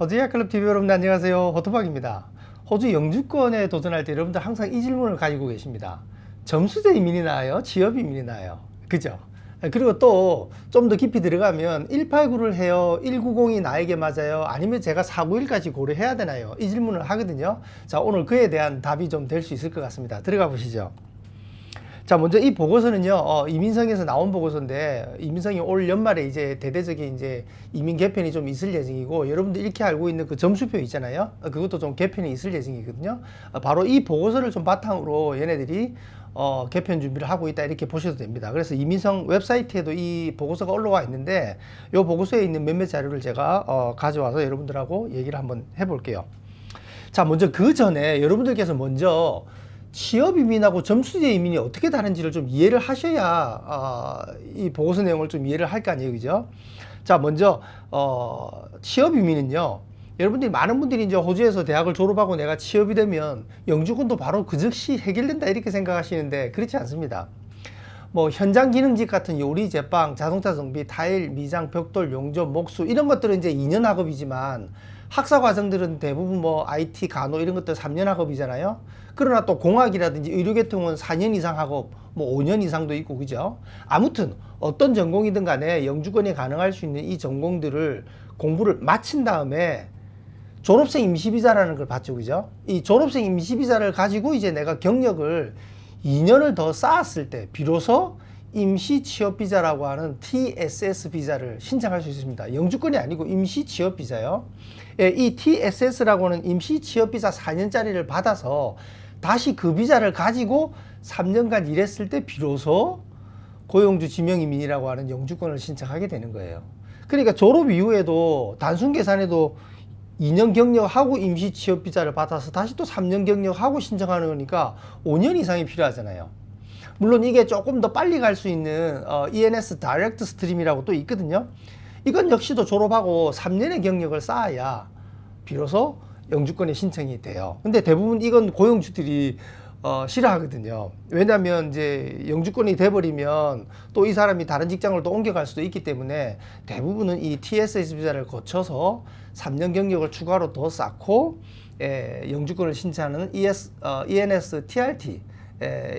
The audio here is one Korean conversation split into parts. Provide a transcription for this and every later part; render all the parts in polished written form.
호주야클럽 TV 여러분들 안녕하세요. 호토박입니다. 호주 영주권에 도전할 때 여러분들 항상 이 질문을 가지고 계십니다. 점수제 이민이 나아요? 취업 이민이 나아요? 그죠? 그리고 또 좀 더 깊이 들어가면 189를 해요? 190이 나에게 맞아요? 아니면 제가 491까지 고려해야 되나요? 이 질문을 하거든요. 자, 오늘 그에 대한 답이 좀 될 수 있을 것 같습니다. 들어가 보시죠. 자, 먼저 이 보고서는요, 이민성에서 나온 보고서인데, 이민성이 올 연말에 이제 대대적인 이제 이민 개편이 좀 있을 예정이고, 여러분들 이렇게 알고 있는 그 점수표 있잖아요. 그것도 좀 개편이 있을 예정이거든요. 바로 이 보고서를 좀 바탕으로 얘네들이 개편 준비를 하고 있다, 이렇게 보셔도 됩니다. 그래서 이민성 웹사이트에도 이 보고서가 올라와 있는데, 이 보고서에 있는 몇몇 자료를 제가 가져와서 여러분들하고 얘기를 한번 해볼게요. 자, 먼저 그 전에 여러분들께서 먼저 취업 이민하고 점수제 이민이 어떻게 다른지를 좀 이해를 하셔야 이 보고서 내용을 좀 이해를 할 거 아니에요, 그죠? 자, 먼저 취업 이민은요, 여러분들이 많은 분들이 이제 호주에서 대학을 졸업하고 내가 취업이 되면 영주권도 바로 그 즉시 해결된다 이렇게 생각하시는데 그렇지 않습니다. 뭐 현장 기능직 같은 요리, 제빵, 자동차 정비, 타일, 미장, 벽돌, 용접, 목수 이런 것들은 이제 2년 학업이지만 학사 과정들은 대부분 뭐 IT, 간호 이런 것들 3년 학업이잖아요. 그러나 또 공학이라든지 의료계통은 4년 이상 학업, 뭐 5년 이상도 있고, 그죠? 아무튼 어떤 전공이든 간에 영주권이 가능할 수 있는 이 전공들을 공부를 마친 다음에 졸업생 임시비자라는 걸 받죠, 그죠? 이 졸업생 임시비자를 가지고 이제 내가 경력을 2년을 더 쌓았을 때 비로소 임시 취업 비자라고 하는 TSS 비자를 신청할 수 있습니다. 영주권이 아니고 임시 취업 비자요. 예, 이 TSS라고 하는 임시 취업 비자 4년짜리를 받아서 다시 그 비자를 가지고 3년간 일했을 때 비로소 고용주 지명이민이라고 하는 영주권을 신청하게 되는 거예요. 그러니까 졸업 이후에도 단순 계산해도 2년 경력하고 임시 취업 비자를 받아서 다시 또 3년 경력하고 신청하는 거니까 5년 이상이 필요하잖아요. 물론 이게 조금 더 빨리 갈 수 있는 ENS 다이렉트 스트림이라고 또 있거든요. 이건 역시도 졸업하고 3년의 경력을 쌓아야 비로소 영주권에 신청이 돼요. 근데 대부분 이건 고용주들이 싫어하거든요. 왜냐하면 이제 영주권이 돼버리면 또 이 사람이 다른 직장을 또 옮겨갈 수도 있기 때문에 대부분은 이 TSS 비자를 거쳐서 3년 경력을 추가로 더 쌓고 영주권을 신청하는 ENS TRT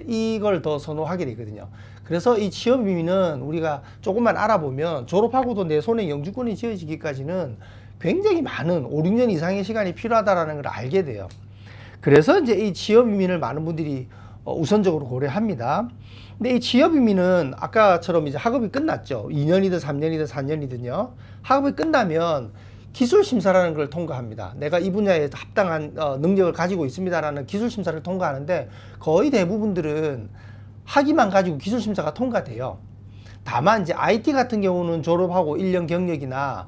이걸 더 선호하게 되거든요. 그래서 이 취업 이민은 우리가 조금만 알아보면 졸업하고도 내 손에 영주권이 지어지기까지는 굉장히 많은 5, 6년 이상의 시간이 필요하다는 걸 알게 돼요. 그래서 이제 이 취업 이민을 많은 분들이 우선적으로 고려합니다. 근데 이 취업 이민은 아까처럼 이제 학업이 끝났죠. 2년이든 3년이든 4년이든요. 학업이 끝나면 기술 심사라는 걸 통과합니다. 내가 이 분야에 합당한 능력을 가지고 있습니다라는 기술 심사를 통과하는데 거의 대부분들은 학위만 가지고 기술 심사가 통과돼요. 다만 이제 IT 같은 경우는 졸업하고 1년 경력이나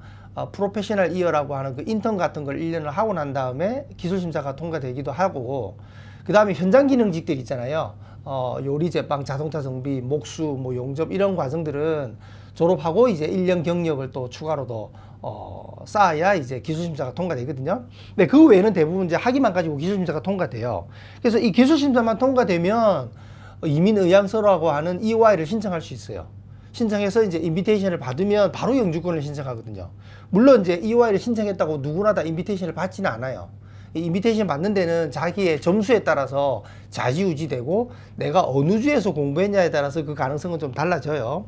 프로페셔널 이어라고 하는 그 인턴 같은 걸 1년을 하고 난 다음에 기술 심사가 통과되기도 하고, 그 다음에 현장 기능직들 있잖아요. 요리, 제빵, 자동차 정비, 목수, 뭐 용접 이런 과정들은 졸업하고 이제 1년 경력을 또 추가로 더 쌓아야 이제 기술심사가 통과되거든요. 근데 그 외에는 대부분 이제 학위만 가지고 기술심사가 통과돼요. 그래서 이 기술심사만 통과되면 이민의향서라고 하는 EY를 신청할 수 있어요. 신청해서 이제 인비테이션을 받으면 바로 영주권을 신청하거든요. 물론 이제 EY를 신청했다고 누구나 다 인비테이션을 받지는 않아요. 이 인비테이션 받는 데는 자기의 점수에 따라서 좌지우지되고 내가 어느 주에서 공부했냐에 따라서 그 가능성은 좀 달라져요.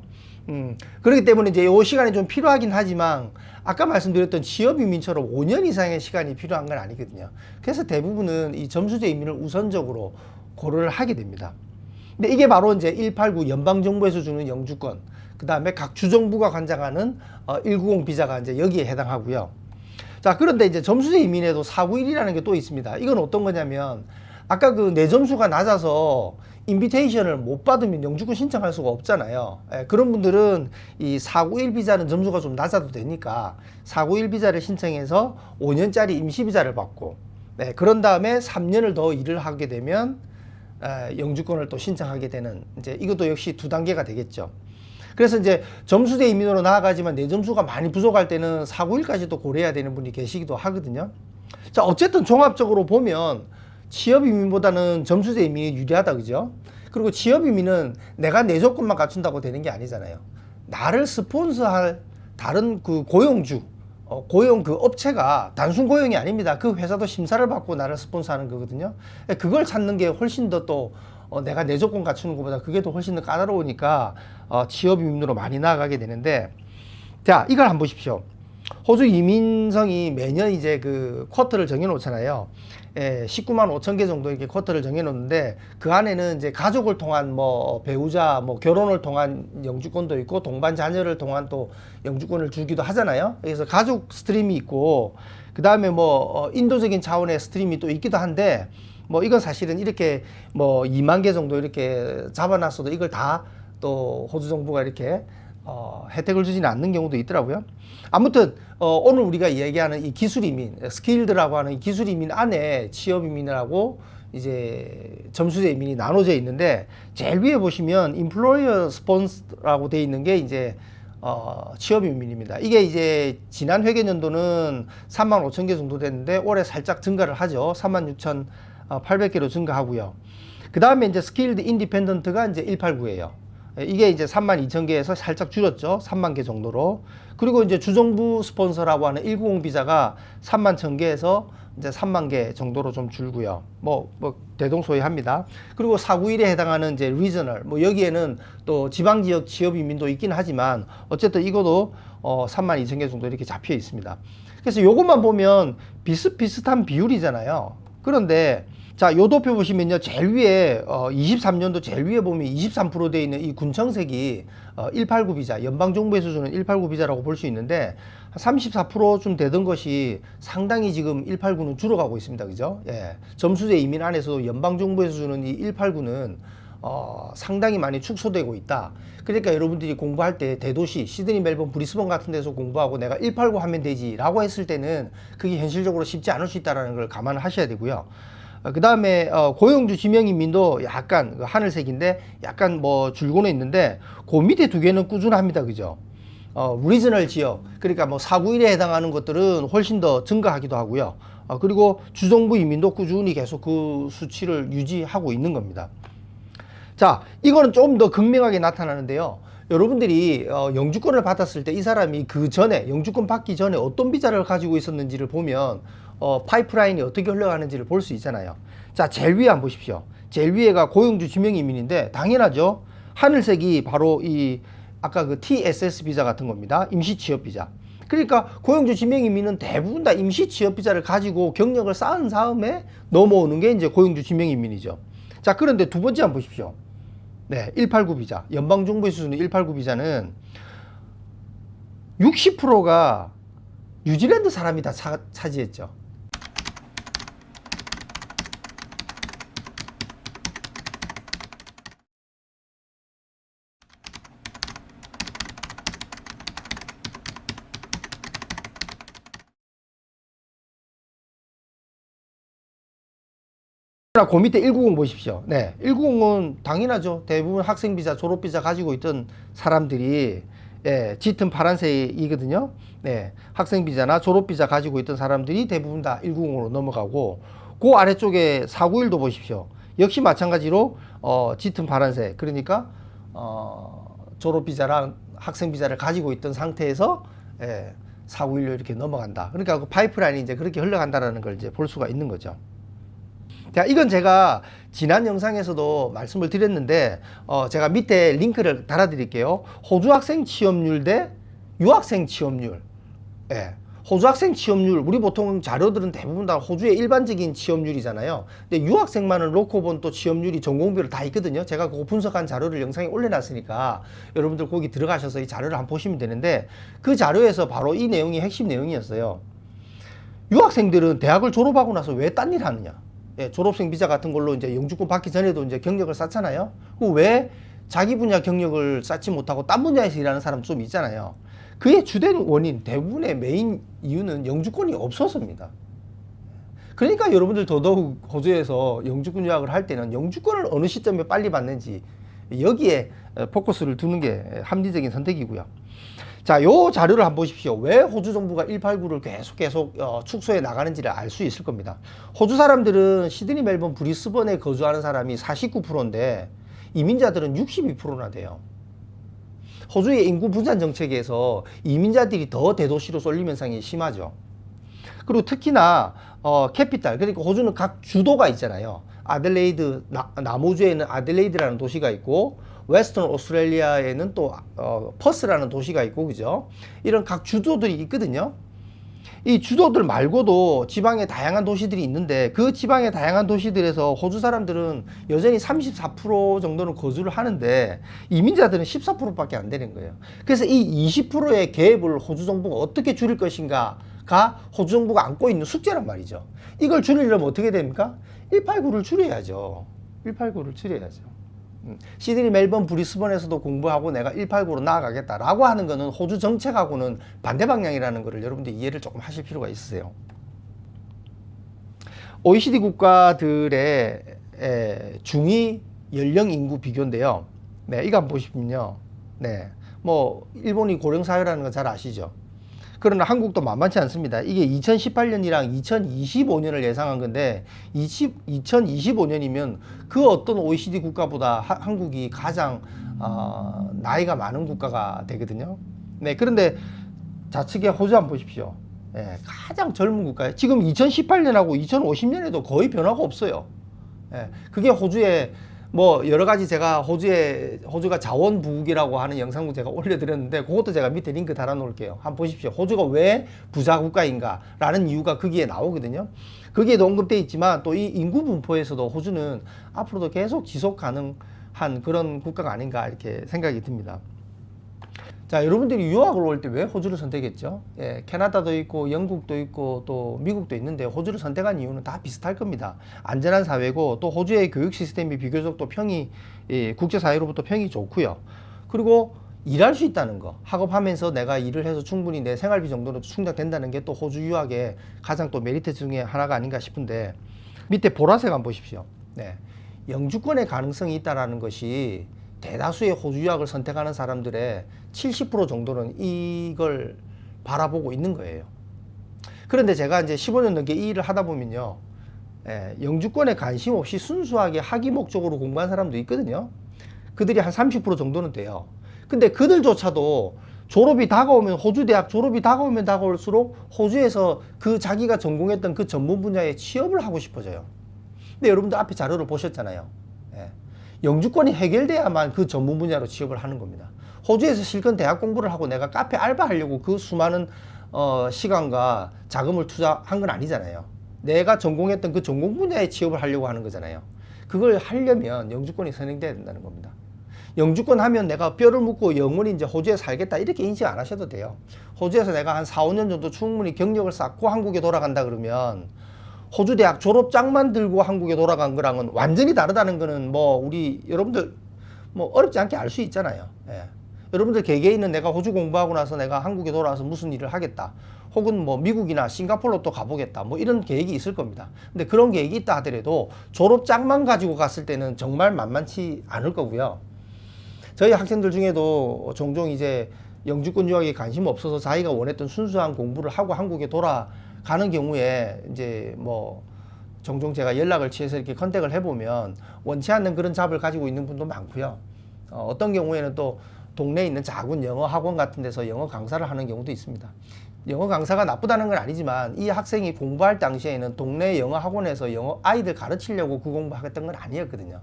그렇기 때문에 이제 이 시간이 좀 필요하긴 하지만 아까 말씀드렸던 취업 이민처럼 5년 이상의 시간이 필요한 건 아니거든요. 그래서 대부분은 이 점수제 이민을 우선적으로 고려를 하게 됩니다. 근데 이게 바로 이제 189 연방정부에서 주는 영주권, 그 다음에 각 주정부가 관장하는 190 비자가 이제 여기에 해당하고요. 자, 그런데 이제 점수제 이민에도 491이라는 게 또 있습니다. 이건 어떤 거냐면 아까 그 내 점수가 낮아서 인비테이션을 못 받으면 영주권 신청할 수가 없잖아요. 그런 분들은 이 491 비자는 점수가 좀 낮아도 되니까 491 비자를 신청해서 5년짜리 임시 비자를 받고, 그런 다음에 3년을 더 일을 하게 되면 영주권을 또 신청하게 되는, 이제 이것도 역시 두 단계가 되겠죠. 그래서 이제 점수제 이민으로 나아가지만 내 점수가 많이 부족할 때는 491까지도 고려해야 되는 분이 계시기도 하거든요. 자, 어쨌든 종합적으로 보면 취업 이민보다는 점수제 이민이 유리하다, 그죠? 그리고 취업 이민은 내가 내 조건만 갖춘다고 되는 게 아니잖아요. 나를 스폰서할 다른 그 고용주, 고용 그 업체가 단순 고용이 아닙니다. 그 회사도 심사를 받고 나를 스폰서하는 거거든요. 그걸 찾는 게 훨씬 더 또 내가 내 조건 갖추는 것보다 그게 더 훨씬 더 까다로우니까 취업 이민으로 많이 나아가게 되는데, 자, 이걸 한번 보십시오. 호주 이민성이 매년 이제 그 쿼터를 정해 놓잖아요. 19만 5천 개 정도 이렇게 쿼터를 정해 놓는데, 그 안에는 이제 가족을 통한 뭐 배우자, 뭐 결혼을 통한 영주권도 있고 동반 자녀를 통한 또 영주권을 주기도 하잖아요. 그래서 가족 스트림이 있고, 그 다음에 뭐 인도적인 차원의 스트림이 또 있기도 한데, 뭐 이건 사실은 이렇게 뭐 2만 개 정도 이렇게 잡아놨어도 이걸 다 또 호주 정부가 이렇게 혜택을 주지는 않는 경우도 있더라고요. 아무튼 오늘 우리가 얘기하는 이 기술 이민, 스킬드라고 하는 이 기술 이민 안에 취업 이민이라고 이제 점수제 이민이 나눠져 있는데, 제일 위에 보시면 employer sponsora고 돼 있는 게 이제 취업 이민입니다. 이게 이제 지난 회계연도는 3만 5천 개 정도 됐는데 올해 살짝 증가를 하죠. 3만 6,800개로 증가하고요. 그 다음에 이제 스킬드 인디펜던트가 이제 189예요. 이게 이제 3만 2천 개에서 살짝 줄었죠. 3만 개 정도로. 그리고 이제 주정부 스폰서라고 하는 190 비자가 3만 1천 개에서 이제 3만 개 정도로 좀 줄고요. 뭐 대동소이합니다. 그리고 491에 해당하는 이제 리저널, 뭐 여기에는 또 지방 지역 취업 이민도 있긴 하지만 어쨌든 이것도 3만 2천 개 정도 이렇게 잡혀 있습니다. 그래서 요것만 보면 비슷비슷한 비율이잖아요. 그런데 자, 요 도표 보시면요, 제일 위에 23년도 제일 위에 보면 23% 되어 있는 이 군청색이 189 비자, 연방정부에서 주는 189 비자라고 볼 수 있는데 34%좀 되던 것이 상당히 지금 189는 줄어가고 있습니다. 그죠? 예. 점수제 이민 안에서도 연방정부에서 주는 이 189는 상당히 많이 축소되고 있다. 그러니까 여러분들이 공부할 때 대도시, 시드니, 멜번, 브리스번 같은 데서 공부하고 내가 189 하면 되지 라고 했을 때는 그게 현실적으로 쉽지 않을 수 있다는 걸 감안하셔야 되고요. 그 다음에 고용주 지명인민도 약간 하늘색인데 약간 뭐 줄고는 있는데 그 밑에 두 개는 꾸준합니다. 그죠? 리저널 지역, 그러니까 뭐 491에 해당하는 것들은 훨씬 더 증가하기도 하고요. 그리고 주정부 이민도 꾸준히 계속 그 수치를 유지하고 있는 겁니다. 자, 이거는 좀 더 극명하게 나타나는데요. 여러분들이 영주권을 받았을 때 이 사람이 그 전에 영주권 받기 전에 어떤 비자를 가지고 있었는지를 보면 파이프라인이 어떻게 흘러가는지를 볼 수 있잖아요. 자, 제일 위에 한번 보십시오. 제일 위에가 고용주 지명이민인데 당연하죠. 하늘색이 바로 이 아까 그 TSS 비자 같은 겁니다. 임시 취업 비자. 그러니까 고용주 지명이민은 대부분 다 임시 취업 비자를 가지고 경력을 쌓은 다음에 넘어오는 게 이제 고용주 지명이민이죠. 자, 그런데 두 번째 한번 보십시오. 네, 189 비자. 연방정부에서 주는 189 비자는 60%가 뉴질랜드 사람이 다 차지했죠. 그 밑에 190 보십시오. 네, 190은 당연하죠. 대부분 학생비자, 졸업비자 가지고 있던 사람들이 짙은 파란색이거든요. 네, 학생비자나 졸업비자 가지고 있던 사람들이 대부분 다 190으로 넘어가고, 그 아래쪽에 491도 보십시오. 역시 마찬가지로 짙은 파란색, 그러니까 졸업비자랑 학생비자를 가지고 있던 상태에서 491로 이렇게 넘어간다. 그러니까 그 파이프라인이 이제 그렇게 흘러간다라는 걸 이제 볼 수가 있는 거죠. 자, 이건 제가 지난 영상에서도 말씀을 드렸는데 제가 밑에 링크를 달아 드릴게요. 호주 학생 취업률 대 유학생 취업률. 호주 학생 취업률, 우리 보통 자료들은 대부분 다 호주의 일반적인 취업률이잖아요. 근데 유학생만을 놓고 본 또 취업률이 전공별로 다 있거든요. 제가 그거 분석한 자료를 영상에 올려놨으니까 여러분들 거기 들어가셔서 이 자료를 한번 보시면 되는데, 그 자료에서 바로 이 내용이 핵심 내용이었어요. 유학생들은 대학을 졸업하고 나서 왜 딴 일 하느냐? 졸업생 비자 같은 걸로 이제 영주권 받기 전에도 이제 경력을 쌓잖아요. 그 왜 자기 분야 경력을 쌓지 못하고 딴 분야에서 일하는 사람 좀 있잖아요. 그의 주된 원인, 대부분의 메인 이유는 영주권이 없어서입니다. 그러니까 여러분들 더더욱 호주에서 영주권 유학을 할 때는 영주권을 어느 시점에 빨리 받는지 여기에 포커스를 두는 게 합리적인 선택이고요. 자, 요 자료를 한번 보십시오. 왜 호주 정부가 189를 계속 축소해 나가는지를 알 수 있을 겁니다. 호주 사람들은 시드니, 멜번, 브리스번에 거주하는 사람이 49%인데 이민자들은 62%나 돼요. 호주의 인구 분산 정책에서 이민자들이 더 대도시로 쏠림 현상이 심하죠. 그리고 특히나 캐피탈, 그러니까 호주는 각 주도가 있잖아요. 아들레이드, 남호주에는 아들레이드라는 도시가 있고 웨스턴 오스트레일리아에는 또 퍼스라는 도시가 있고, 그죠? 이런 각 주도들이 있거든요. 이 주도들 말고도 지방에 다양한 도시들이 있는데, 그 지방의 다양한 도시들에서 호주 사람들은 여전히 34% 정도는 거주를 하는데 이민자들은 14%밖에 안 되는 거예요. 그래서 이 20%의 갭을 호주 정부가 어떻게 줄일 것인가가 호주 정부가 안고 있는 숙제란 말이죠. 이걸 줄이려면 어떻게 됩니까? 189를 줄여야죠. 189를 줄여야죠. 시드니, 멜번, 브리스번에서도 공부하고 내가 189로 나아가겠다라고 하는 거는 호주 정책하고는 반대 방향이라는 것을 여러분들 이해를 조금 하실 필요가 있으세요. OECD 국가들의 중위 연령 인구 비교인데요. 네, 이거 한번 보시면요. 네, 뭐 일본이 고령 사회라는 거 잘 아시죠? 그러나 한국도 만만치 않습니다. 이게 2018년이랑 2025년을 예상한 건데 2025년이면 그 어떤 OECD 국가보다 한국이 가장 나이가 많은 국가가 되거든요. 네, 그런데 좌측에 호주 한번 보십시오. 네, 가장 젊은 국가예요. 지금 2018년하고 2050년에도 거의 변화가 없어요. 네, 그게 호주의 뭐 여러 가지 제가 호주가 자원부국이라고 하는 영상도 제가 올려드렸는데 그것도 제가 밑에 링크 달아 놓을게요. 한번 보십시오. 호주가 왜 부자 국가인가 라는 이유가 거기에 나오거든요. 거기에도 언급되어 있지만 또 이 인구 분포에서도 호주는 앞으로도 계속 지속 가능한 그런 국가가 아닌가 이렇게 생각이 듭니다. 자, 여러분들이 유학을 올 때 왜 호주를 선택했죠? 예, 캐나다도 있고 영국도 있고 또 미국도 있는데 호주를 선택한 이유는 다 비슷할 겁니다. 안전한 사회고 또 호주의 교육 시스템이 비교적 또 평이 국제사회로부터 평이 좋고요. 그리고 일할 수 있다는 거, 학업하면서 내가 일을 해서 충분히 내 생활비 정도로 충당된다는 게 또 호주 유학의 가장 또 메리트 중에 하나가 아닌가 싶은데, 밑에 보라색 한번 보십시오. 네, 영주권의 가능성이 있다라는 것이 대다수의 호주 유학을 선택하는 사람들의 70% 정도는 이걸 바라보고 있는 거예요. 그런데 제가 이제 15년 넘게 이 일을 하다 보면요, 영주권에 관심 없이 순수하게 학위 목적으로 공부한 사람도 있거든요. 그들이 한 30% 정도는 돼요. 근데 그들조차도 졸업이 다가오면, 호주 대학 졸업이 다가오면 다가올수록 호주에서 그 자기가 전공했던 그 전문 분야에 취업을 하고 싶어져요. 근데 여러분들 앞에 자료를 보셨잖아요. 영주권이 해결돼야만 그 전문 분야로 취업을 하는 겁니다. 호주에서 실컷 대학 공부를 하고 내가 카페 알바하려고 그 수많은 시간과 자금을 투자한 건 아니잖아요. 내가 전공했던 그 전공 분야에 취업을 하려고 하는 거잖아요. 그걸 하려면 영주권이 선행돼야 된다는 겁니다. 영주권 하면 내가 뼈를 묻고 영원히 이제 호주에 살겠다 이렇게 인식 안 하셔도 돼요. 호주에서 내가 한 4, 5년 정도 충분히 경력을 쌓고 한국에 돌아간다 그러면 호주 대학 졸업장만 들고 한국에 돌아간 거랑은 완전히 다르다는 거는 뭐 우리 여러분들 뭐 어렵지 않게 알 수 있잖아요. 여러분들 개개인은 내가 호주 공부하고 나서 내가 한국에 돌아와서 무슨 일을 하겠다, 혹은 뭐 미국이나 싱가포르로 또 가보겠다, 뭐 이런 계획이 있을 겁니다. 근데 그런 계획이 있다 하더라도 졸업장만 가지고 갔을 때는 정말 만만치 않을 거고요. 저희 학생들 중에도 종종 이제 영주권 유학에 관심 없어서 자기가 원했던 순수한 공부를 하고 한국에 돌아가는 경우에 이제 뭐 종종 제가 연락을 취해서 이렇게 컨택을 해보면 원치 않는 그런 잡을 가지고 있는 분도 많고요. 어떤 경우에는 또 동네에 있는 작은 영어 학원 같은 데서 영어 강사를 하는 경우도 있습니다. 영어 강사가 나쁘다는 건 아니지만 이 학생이 공부할 당시에는 동네 영어 학원에서 영어 아이들 가르치려고 그 공부하겠던 건 아니었거든요.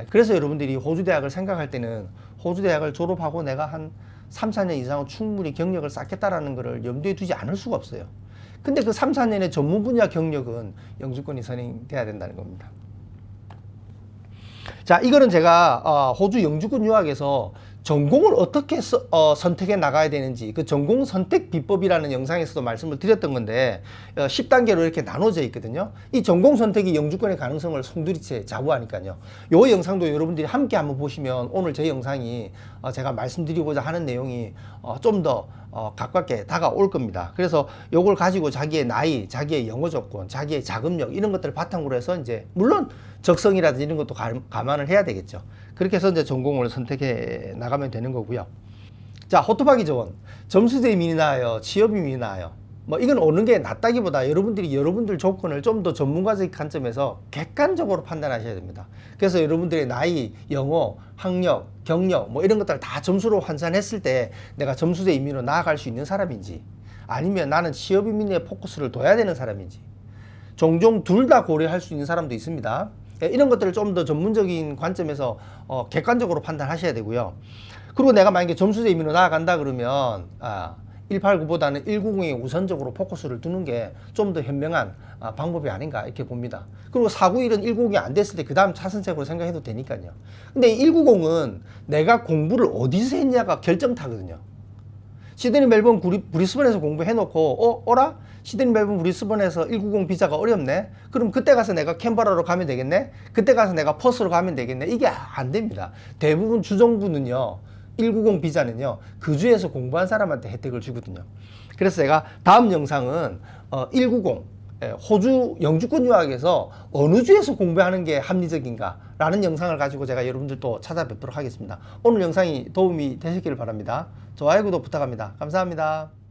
그래서 여러분들이 호주 대학을 생각할 때는 호주 대학을 졸업하고 내가 한 3, 4년 이상은 충분히 경력을 쌓겠다라는 것을 염두에 두지 않을 수가 없어요. 근데 그 3, 4년의 전문 분야 경력은 영주권이 선행돼야 된다는 겁니다. 자, 이거는 제가 호주 영주권 유학에서 전공을 어떻게 선택해 나가야 되는지 그 전공 선택 비법이라는 영상에서도 말씀을 드렸던 건데 10단계로 이렇게 나눠져 있거든요. 이 전공 선택이 영주권의 가능성을 송두리째 좌우하니까요. 요 영상도 여러분들이 함께 한번 보시면 오늘 제 영상이 제가 말씀드리고자 하는 내용이 좀 더 가깝게 다가올 겁니다. 그래서 요걸 가지고 자기의 나이, 자기의 영어 조건, 자기의 자금력 이런 것들을 바탕으로 해서 이제 물론 적성이라든지 이런 것도 감안을 해야 되겠죠. 그렇게 해서 이제 전공을 선택해 나가면 되는 거고요. 자, 호토바기 조언. 점수제 이민이 나아요? 취업이 이민이 나아요? 뭐 이건 오는 게 낫다기보다 여러분들이 여러분들 조건을 좀 더 전문가적 관점에서 객관적으로 판단하셔야 됩니다. 그래서 여러분들의 나이, 영어, 학력, 경력 뭐 이런 것들 다 점수로 환산했을 때 내가 점수제 이민으로 나아갈 수 있는 사람인지, 아니면 나는 취업 이민에 포커스를 둬야 되는 사람인지, 종종 둘 다 고려할 수 있는 사람도 있습니다. 이런 것들을 좀 더 전문적인 관점에서 객관적으로 판단하셔야 되고요. 그리고 내가 만약에 점수제 이민으로 나아간다 그러면 189보다는 190에 우선적으로 포커스를 두는 게 좀 더 현명한 방법이 아닌가 이렇게 봅니다. 그리고 491은 190이 안 됐을 때 그 다음 차선책으로 생각해도 되니까요. 근데 190은 내가 공부를 어디서 했냐가 결정타거든요. 시드니 멜번 브리스번에서 공부해놓고 어라? 시드니 멜번 브리스번에서 190 비자가 어렵네? 그럼 그때 가서 내가 캔버라로 가면 되겠네? 그때 가서 내가 퍼스로 가면 되겠네? 이게 안 됩니다. 대부분 주정부는요, 190 비자는요, 그 주에서 공부한 사람한테 혜택을 주거든요. 그래서 제가 다음 영상은 190 호주 영주권 유학에서 어느 주에서 공부하는 게 합리적인가 라는 영상을 가지고 제가 여러분들 또 찾아뵙도록 하겠습니다. 오늘 영상이 도움이 되셨기를 바랍니다. 좋아요, 구독 부탁합니다. 감사합니다.